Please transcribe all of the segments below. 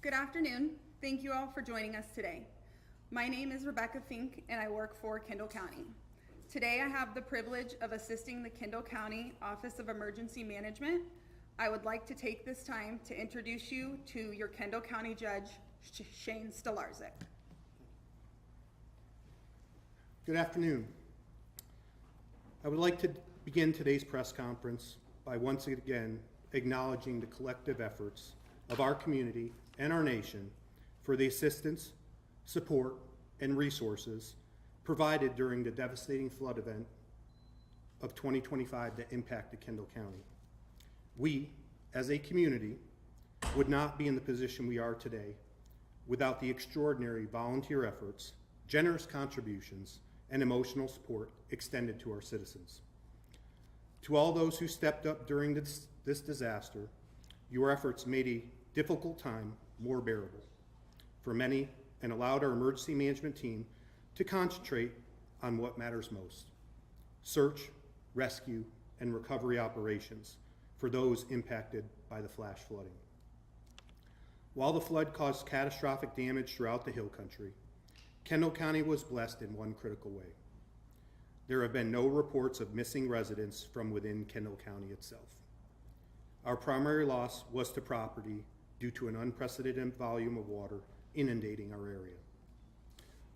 Good afternoon. Thank you all for joining us today. My name is Rebecca Fink and I work for Kendall County. Today I have the privilege of assisting the Kendall County Office of Emergency Management. I would like to take this time to introduce you to your Kendall County Judge, Shane Stolarczyk. Good afternoon. I would like to begin today's press conference by once again acknowledging the collective efforts of our community and our nation for the assistance, support, and resources provided during the devastating flood event of 2025 that impacted Kendall County. We, as a community, would not be in the position we are today without the extraordinary volunteer efforts, generous contributions, and emotional support extended to our citizens. To all those who stepped up during this disaster, your efforts made a difficult time more bearable for many and allowed our emergency management team to concentrate on what matters most: search, rescue, and recovery operations for those impacted by the flash flooding. While the flood caused catastrophic damage throughout the Hill Country, Kendall County was blessed in one critical way. There have been no reports of missing residents from within Kendall County itself. Our primary loss was to property due to an unprecedented volume of water inundating our area.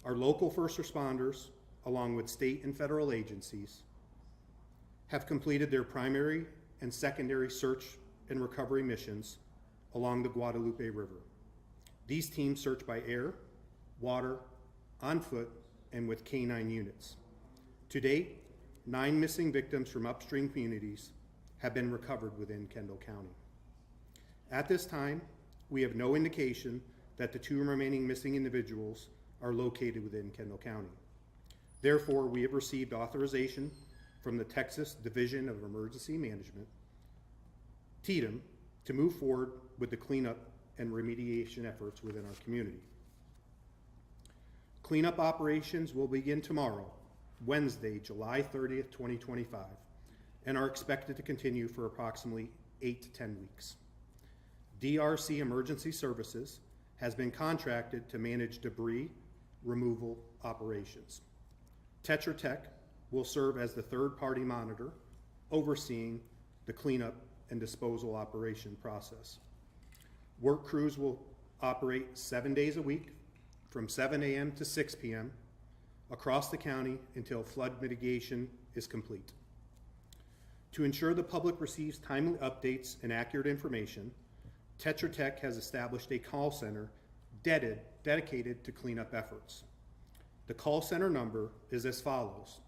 Our local first responders, along with state and federal agencies, have completed their primary and secondary search and recovery missions along the Guadalupe River. These teams search by air, water, on foot, and with canine units. To date, 9 missing victims from upstream communities have been recovered within Kendall County. At this time, we have no indication that the 2 remaining missing individuals are located within Kendall County. Therefore, we have received authorization from the Texas Division of Emergency Management, TDEM, to move forward with the cleanup and remediation efforts within our community. Cleanup operations will begin tomorrow, Wednesday, July 30th, 2025, and are expected to continue for approximately 8 to 10 weeks. DRC Emergency Services has been contracted to manage debris removal operations. Tetra Tech will serve as the third-party monitor overseeing the cleanup and disposal operation process. Work crews will operate 7 days a week from 7 a.m. to 6 p.m. across the county until flood mitigation is complete. To ensure the public receives timely updates and accurate information, Tetra Tech has established a call center dedicated to cleanup efforts. The call center number is as follows: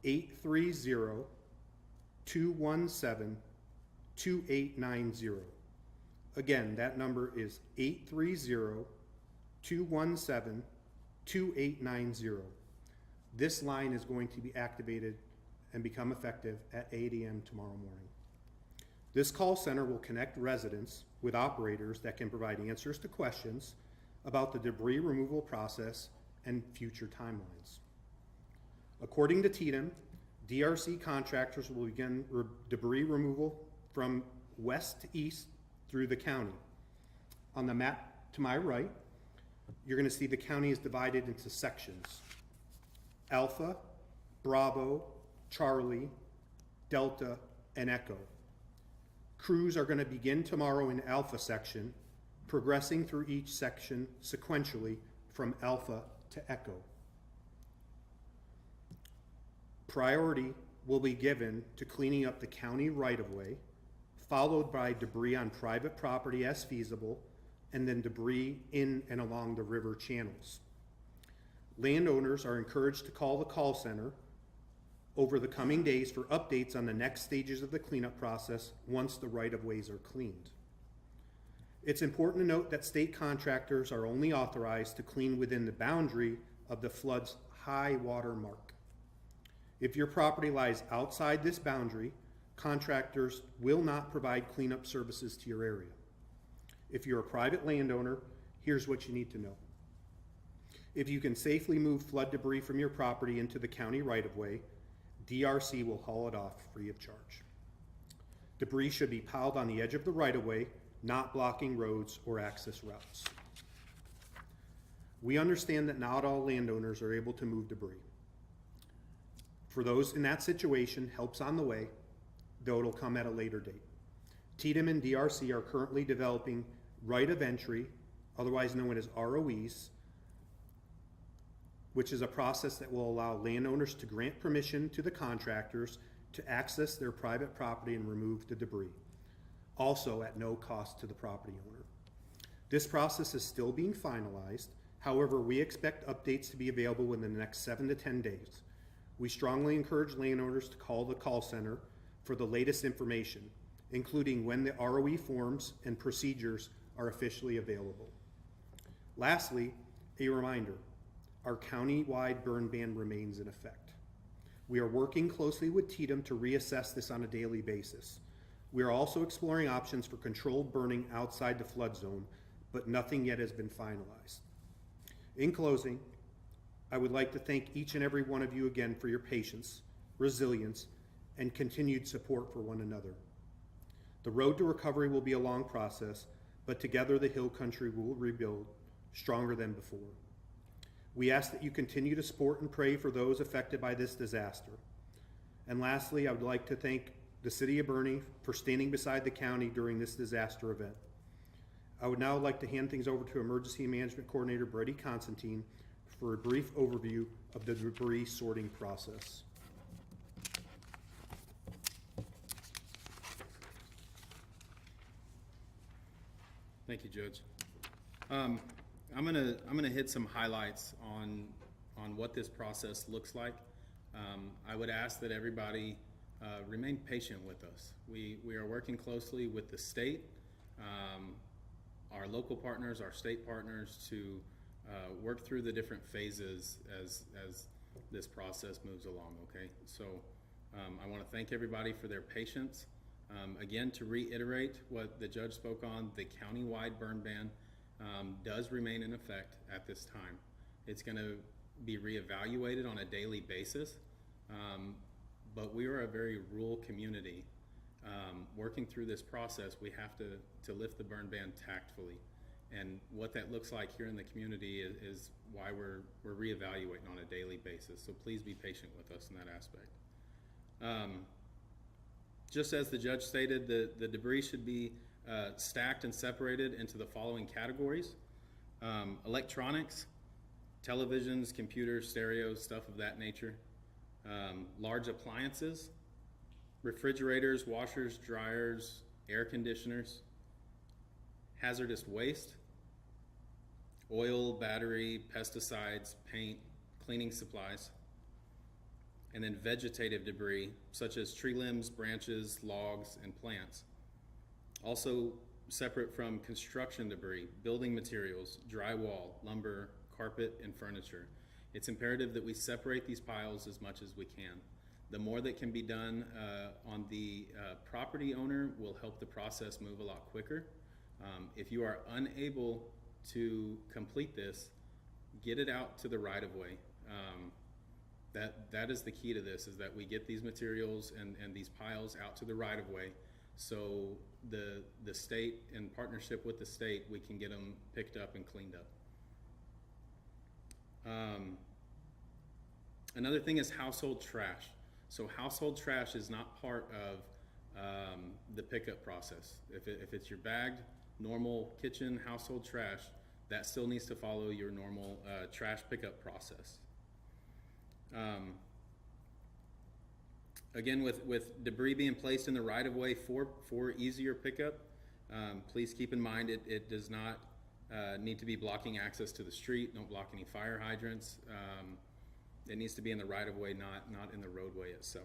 830-217-2890. Again, that number is 830-217-2890. This line is going to be activated and become effective at 8 a.m. tomorrow morning. This call center will connect residents with operators that can provide answers to questions about the debris removal process and future timelines. According to TDEM, DRC contractors will begin debris removal from west to east through the county. On the map to my right, you're going to see the county is divided into sections: Alpha, Bravo, Charlie, Delta, and Echo. Crews are going to begin tomorrow in Alpha section, progressing through each section sequentially from Alpha to Echo. Priority will be given to cleaning up the county right-of-way, followed by debris on private property as feasible, and then debris in and along the river channels. Landowners are encouraged to call the call center over the coming days for updates on the next stages of the cleanup process once the right-of-ways are cleaned. It's important to note that state contractors are only authorized to clean within the boundary of the flood's high water mark. If your property lies outside this boundary, contractors will not provide cleanup services to your area. If you're a private landowner, here's what you need to know. If you can safely move flood debris from your property into the county right-of-way, DRC will haul it off free of charge. Debris should be piled on the edge of the right-of-way, not blocking roads or access routes. We understand that not all landowners are able to move debris. For those in that situation, help's on the way, though it'll come at a later date. TDM and DRC are currently developing right of entry, otherwise known as ROEs, which is a process that will allow landowners to grant permission to the contractors to access their private property and remove the debris, also at no cost to the property owner. This process is still being finalized. However, we expect updates to be available within the next 7 to 10 days. We strongly encourage landowners to call the call center for the latest information, including when the ROE forms and procedures are officially available. Lastly, a reminder, our county-wide burn ban remains in effect. We are working closely with TDM to reassess this on a daily basis. We are also exploring options for controlled burning outside the flood zone, but nothing yet has been finalized. In closing, I would like to thank each and every one of you again for your patience, resilience, and continued support for one another. The road to recovery will be a long process, but together the Hill Country will rebuild stronger than before. We ask that you continue to support and pray for those affected by this disaster. And lastly, I would like to thank the City of Boerne for standing beside the county during this disaster event. I would now like to hand things over to Emergency Management Coordinator Brady Constantine for a brief overview of the debris sorting process. Thank you, Judge. I'm gonna hit some highlights on what this process looks like. I would ask that everybody remain patient with us. We are working closely with the state, our local partners, our state partners to work through the different phases as this process moves along, okay? So I want to thank everybody for their patience. Again, to reiterate what the judge spoke on, the county-wide burn ban does remain in effect at this time. It's going to be reevaluated on a daily basis, but we are a very rural community. Working through this process, we have to lift the burn ban tactfully. And what that looks like here in the community is why we're reevaluating on a daily basis. So please be patient with us in that aspect. Just as the judge stated, the debris should be stacked and separated into the following categories. Electronics, televisions, computers, stereos, stuff of that nature. Large appliances, refrigerators, washers, dryers, air conditioners. Hazardous waste, oil, battery, pesticides, paint, cleaning supplies. And then vegetative debris, such as tree limbs, branches, logs, and plants. Also separate from construction debris, building materials, drywall, lumber, carpet, and furniture. It's imperative that we separate these piles as much as we can. The more that can be done on the property owner will help the process move a lot quicker. If you are unable to complete this, get it out to the right-of-way. That is the key to this, is that we get these materials and these piles out to the right-of-way, so the state, in partnership with the state, we can get them picked up and cleaned up. Another thing is household trash. So household trash is not part of the pickup process. If it's your bagged, normal kitchen household trash, that still needs to follow your normal trash pickup process. Again, with debris being placed in the right-of-way for easier pickup, please keep in mind it does not need to be blocking access to the street. Don't block any fire hydrants. It needs to be in the right-of-way, not in the roadway itself.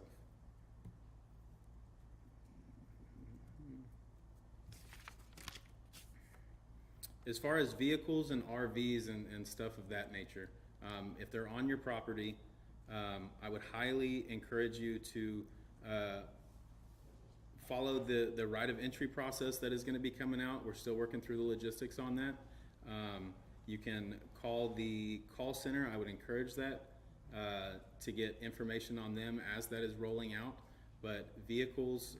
As far as vehicles and RVs and stuff of that nature, if they're on your property, I would highly encourage you to follow the right of entry process that is going to be coming out. We're still working through the logistics on that. You can call the call center. I would encourage that to get information on them as that is rolling out. But vehicles,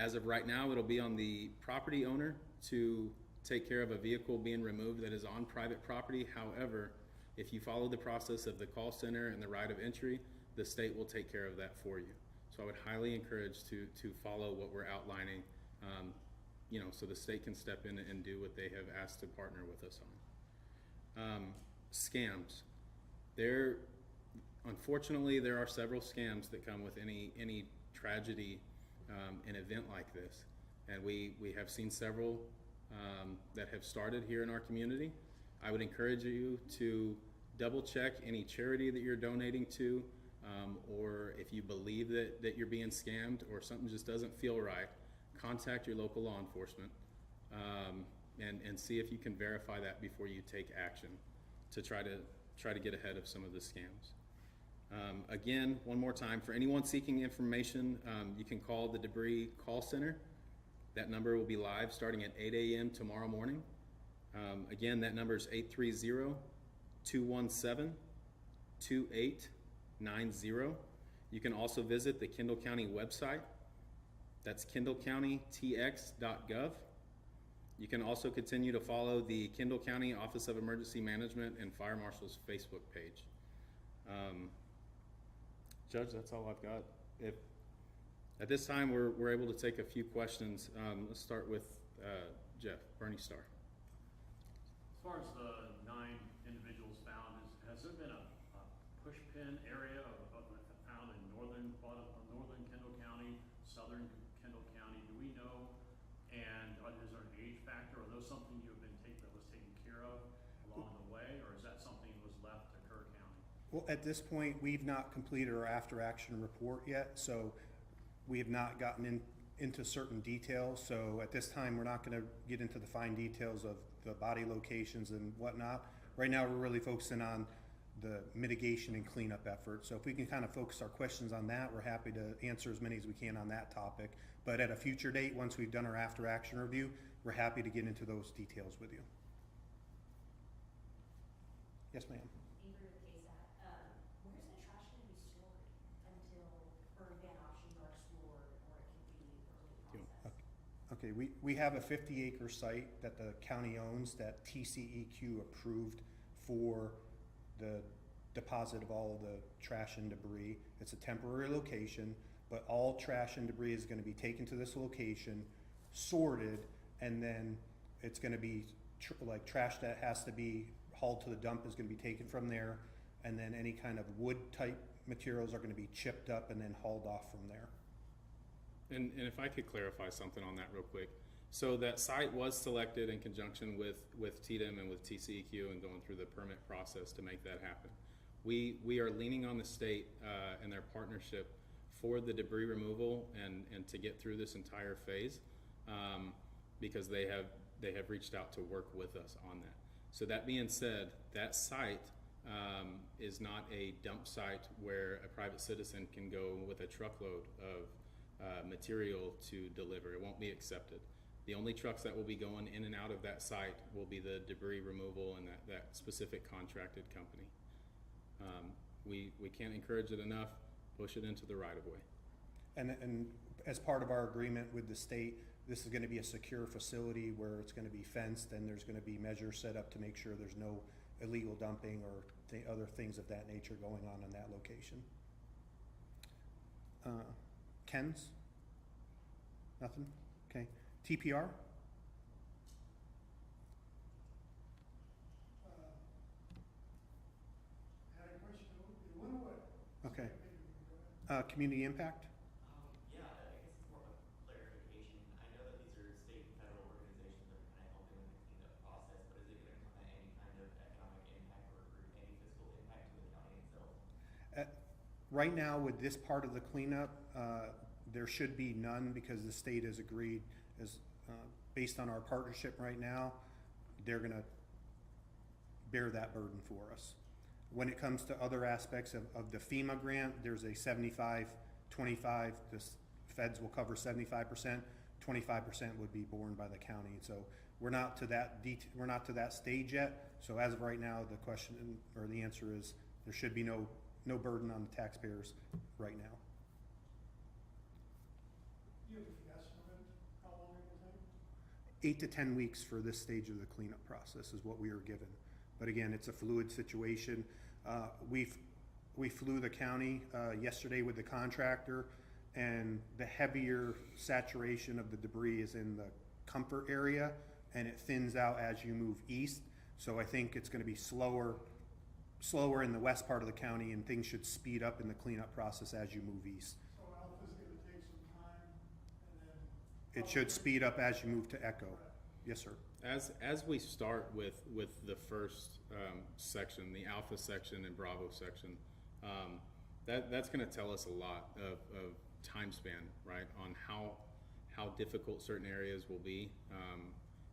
As of right now, it'll be on the property owner to take care of a vehicle being removed that is on private property. However, if you follow the process of the call center and the right of entry, the state will take care of that for you. So I would highly encourage to follow what we're outlining, so the state can step in and do what they have asked to partner with us on. Scams. Unfortunately, there are several scams that come with any tragedy, an event like this. And we have seen several that have started here in our community. I would encourage you to double check any charity that you're donating to, or if you believe that you're being scammed or something just doesn't feel right, contact your local law enforcement and see if you can verify that before you take action to try to get ahead of some of the scams. Again, one more time, for anyone seeking information, you can call the Debris Call Center. That number will be live starting at 8 a.m. tomorrow morning. Again, that number is 830-217-2890. You can also visit the Kendall County website. That's kendallcountytx.gov. You can also continue to follow the Kendall County Office of Emergency Management and Fire Marshal's Facebook page. Judge, that's all I've got. At this time, we're able to take a few questions. Let's start with Jeff, Bernie Starr. As far as the 9 individuals found, has there been a push pin area found in northern Kendall County, southern Kendall County? Do we know? And is there an age factor? Are those something that was taken care of along the way, or is that something that was left to Kerr County? Well, at this point, we've not completed our after-action report yet, so we have not gotten into certain details. So at this time, we're not going to get into the fine details of the body locations and whatnot. Right now, we're really focusing on the mitigation and cleanup effort. So if we can kind of focus our questions on that, we're happy to answer as many as we can on that topic. But at a future date, once we've done our after-action review, we're happy to get into those details with you. Yes, ma'am. Where's the trash going to be stored until burn ban options are explored, or it can be early processed? Okay, we have a 50-acre site that the county owns that TCEQ approved for the deposit of all of the trash and debris. It's a temporary location, but all trash and debris is going to be taken to this location, sorted, and then it's going to be trash that has to be hauled to the dump is going to be taken from there, and then any kind of wood type materials are going to be chipped up and then hauled off from there. And if I could clarify something on that real quick. So that site was selected in conjunction with TDM and with TCEQ and going through the permit process to make that happen. We are leaning on the state and their partnership for the debris removal and to get through this entire phase because they have reached out to work with us on that. So that being said, that site is not a dump site where a private citizen can go with a truckload of material to deliver. It won't be accepted. The only trucks that will be going in and out of that site will be the debris removal and that specific contracted company. We can't encourage it enough. Push it into the right of way. And as part of our agreement with the state, this is going to be a secure facility where it's going to be fenced, and there's going to be measures set up to make sure there's no illegal dumping or other things of that nature going on in that location. Ken's? Nothing? Okay. TPR? Had a question. You want what? Okay. Community impact? Yeah, I guess it's more of a clarification. I know that these are state and federal organizations that are kind of helping with the cleanup process, but is it going to come at any kind of economic impact or any fiscal impact to the county itself? Right now, with this part of the cleanup, there should be none because the state has agreed, based on our partnership right now, they're going to bear that burden for us. When it comes to other aspects of the FEMA grant, there's a 75-25. The feds will cover 75%. 25% would be borne by the county. So we're not to that stage yet. So as of right now, the question or the answer is there should be no burden on the taxpayers right now. You have a estimate 8 to 10 weeks for this stage of the cleanup process is what we are given. But again, it's a fluid situation. We flew the county yesterday with the contractor, and the heavier saturation of the debris is in the comfort area, and it thins out as you move east. So I think it's going to be slower in the west part of the county, and things should speed up in the cleanup process as you move east. So Alpha's gonna take some time, and then. It should speed up as you move to Echo. Yes, sir. As we start with the first section, the Alpha section and Bravo section, that's going to tell us a lot of time span, right, on how difficult certain areas will be.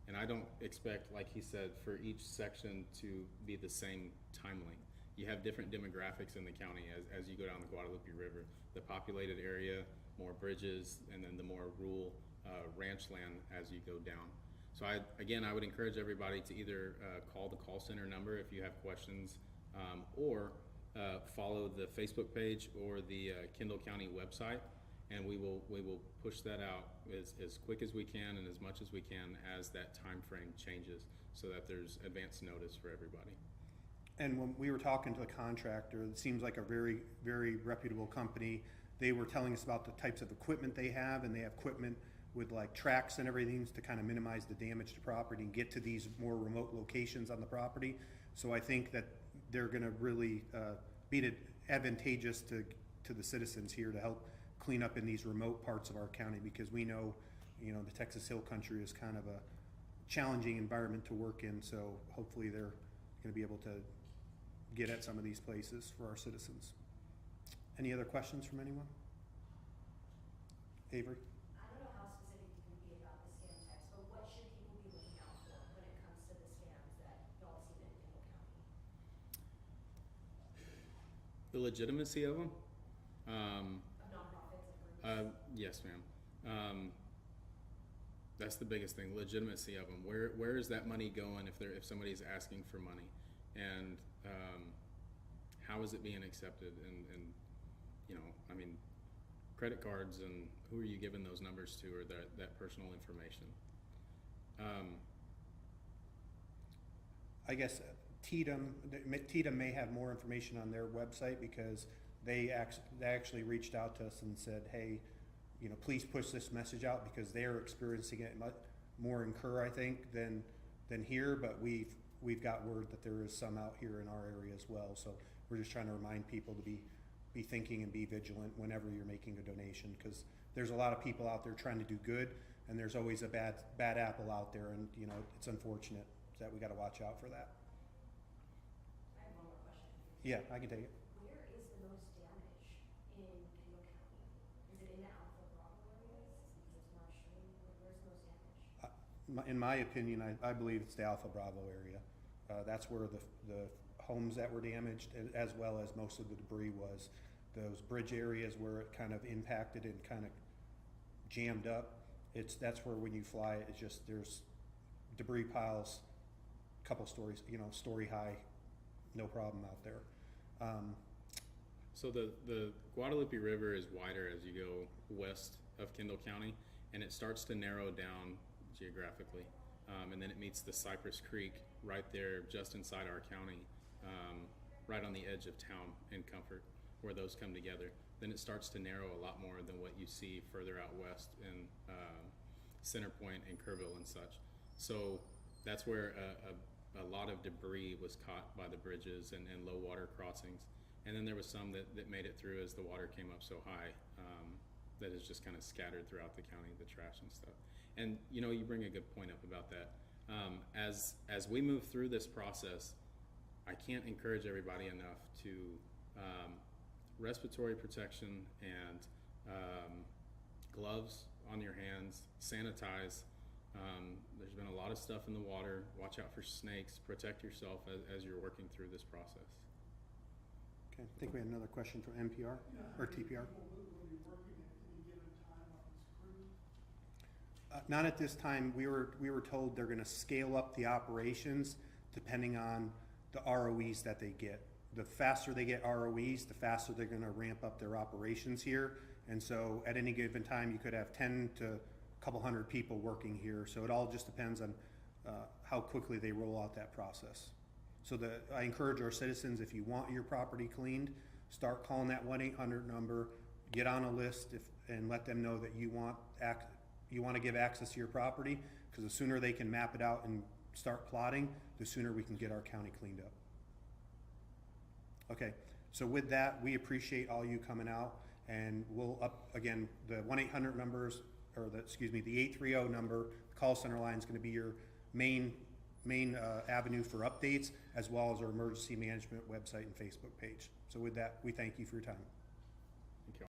And I don't expect, like he said, for each section to be the same time length. You have different demographics in the county as you go down the Guadalupe River. The populated area, more bridges, and then the more rural ranch land as you go down. So I would encourage everybody to either call the call center number if you have questions, or follow the Facebook page or the Kendall County website, and we will push that out as quick as we can and as much as we can as that time frame changes, so that there's advance notice for everybody. And when we were talking to the contractor, it seems like a very, very reputable company. They were telling us about the types of equipment they have, and they have equipment with like tracks and everything to kind of minimize the damage to property and get to these more remote locations on the property. So I think that they're gonna really be advantageous to the citizens here to help clean up in these remote parts of our county, because we know, the Texas Hill Country is kind of a challenging environment to work in. So hopefully they're gonna be able to get at some of these places for our citizens. Any other questions from anyone? Avery? I don't know how specific you can be about the scam text, but what should people be looking out for when it comes to the scams that y'all see in Kendall County? The legitimacy of them? Of nonprofits and groups? Yes, ma'am. That's the biggest thing, legitimacy of them. Where is that money going if somebody's asking for money? And how is it being accepted? And credit cards, and who are you giving those numbers to, or that personal information? I guess TDM may have more information on their website, because they actually reached out to us and said, hey, please push this message out, because they're experiencing it much more in Kerr, I think, than here. But we've got word that there is some out here in our area as well. So we're just trying to remind people to be thinking and be vigilant whenever you're making a donation, because there's a lot of people out there trying to do good, and there's always a bad apple out there, and it's unfortunate that we got to watch out for that. I have one more question. Yeah, I can take it. Where is the most damage in Kendall County? Is it in the Alpha Bravo areas? Because it's more extreme. Where's the most damage? In my opinion, I believe it's the Alpha Bravo area. That's where the homes that were damaged, as well as most of the debris was. Those bridge areas where it kind of impacted and kind of jammed up, that's where when you fly it, it's just there's debris piles, couple stories, story high, no problem out there. So the Guadalupe River is wider as you go west of Kendall County, and it starts to narrow down geographically, and then it meets the Cypress Creek right there just inside our county, right on the edge of town in Comfort, where those come together. Then it starts to narrow a lot more than what you see further out west in Center Point and Kerrville and such. So that's where a lot of debris was caught by the bridges and low water crossings. And then there was some that made it through as the water came up so high, that is just kind of scattered throughout the county, the trash and stuff. And you bring a good point up about that. As we move through this process, I can't encourage everybody enough to respiratory protection and gloves on your hands, sanitize. There's been a lot of stuff in the water. Watch out for snakes. Protect yourself as you're working through this process. Okay, I think we had another question from NPR or TPR. Will be working at any given time on this cruise? Not at this time. We were told they're going to scale up the operations depending on the ROEs that they get. The faster they get ROEs, the faster they're going to ramp up their operations here. And so at any given time, you could have 10 to couple hundred people working here, so it all just depends on how quickly they roll out that process. So I encourage our citizens, if you want your property cleaned, start calling that 1-800 number, get on a list and let them know that you want to give access to your property, because the sooner they can map it out and start plotting, the sooner we can get our county cleaned up. Okay, so with that, we appreciate all you coming out, and we'll again, the 1-800 numbers, or the 830 number, the call center line is going to be your main avenue for updates, as well as our emergency management website and Facebook page. So with that, we thank you for your time.